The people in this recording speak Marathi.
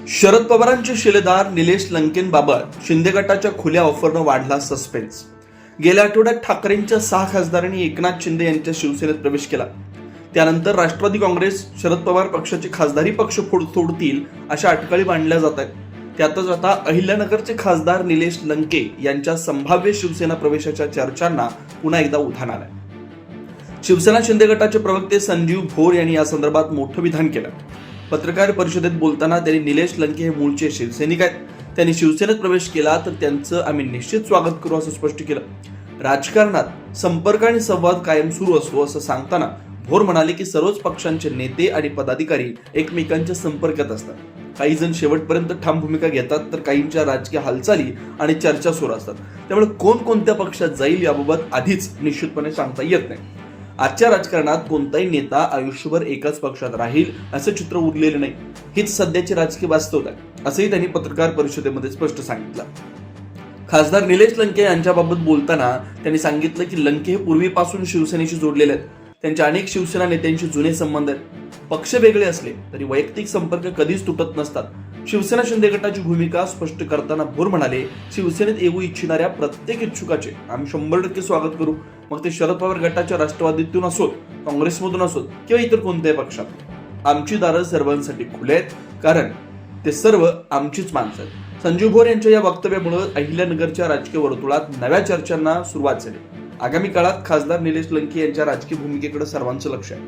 शरद पवारांचे शिलेदार निलेश लंकेंबाबत शिंदे गटाच्या खुल्या ऑफरनं वाढला सस्पेन्स. गेल्या आठवड्यात ठाकरेंच्या 6 खासदारांनी एकनाथ शिंदे यांच्या शिवसेनेत प्रवेश केला. त्यानंतर राष्ट्रवादी काँग्रेस, शरद पवार पक्षाचे खासदारी पक्ष सोडतील अशा अटकळी मांडल्या जात आहेत. त्यातच आता अहिल्यानगरचे खासदार निलेश लंके यांच्या संभाव्य शिवसेना प्रवेशाच्या चर्चांना पुन्हा एकदा उधाण आलंय. शिवसेना शिंदे गटाचे प्रवक्ते संजीव भोर यांनी या संदर्भात मोठं विधान केलं. पत्रकार परिषदेत बोलताना त्यांनी निलेश लंके हे मूळचे शिवसैनिक आहेत. त्यांनी शिवसेनेत प्रवेश केला तर त्यांचं आम्ही निश्चित स्वागत करू असं स्पष्ट केलं. राजकारणात संपर्क आणि संवाद कायम सुरू असतो असं सांगताना भोर म्हणाले की सर्वच पक्षांचे नेते आणि पदाधिकारी एकमेकांच्या संपर्कात असतात. काही जण शेवटपर्यंत ठाम भूमिका घेतात तर काहींच्या राजकीय हालचाली आणि चर्चा सुरू असतात. त्यामुळे कोण कोणत्या पक्षात जाईल याबाबत आधीच निश्चितपणे सांगता येत नाही. आजच्या राजकारणात कोणताही नेता आयुष्यभर एकाच पक्षात राहील असं चित्र उरलेलं नाही. हीच सध्याची राजकीय वास्तवता आहे असंही त्यांनी पत्रकार परिषदेमध्ये स्पष्ट सांगितलं. खासदार निलेश लंके यांच्याबाबत बोलताना त्यांनी सांगितलं की लंके हे पूर्वीपासून शिवसेनेशी जोडलेले आहेत. त्यांच्या अनेक शिवसेना नेत्यांशी जुने संबंध आहेत. पक्ष वेगळे असले तरी वैयक्तिक संपर्क कधीच तुटत नसतात. शिवसेना शिंदे गटाची भूमिका स्पष्ट करताना भोर म्हणाले, शिवसेनेत येऊ इच्छिणाऱ्या प्रत्येक इच्छुकाचे आम्ही 100% स्वागत करू. मग ते शरद पवार गटाच्या राष्ट्रवादीतून असोत, काँग्रेसमधून असोत किंवा इतर कोणत्याही पक्षात. आमची दारं सर्वांसाठी खुले आहेत, कारण ते सर्व आमचीच माणसं आहेत. संजीव भोर यांच्या या वक्तव्यामुळे अहिल्यानगरच्या राजकीय वर्तुळात नव्या चर्चांना सुरुवात झाली. आगामी काळात खासदार निलेश लंके यांच्या राजकीय भूमिकेकडे सर्वांचं लक्ष आहे.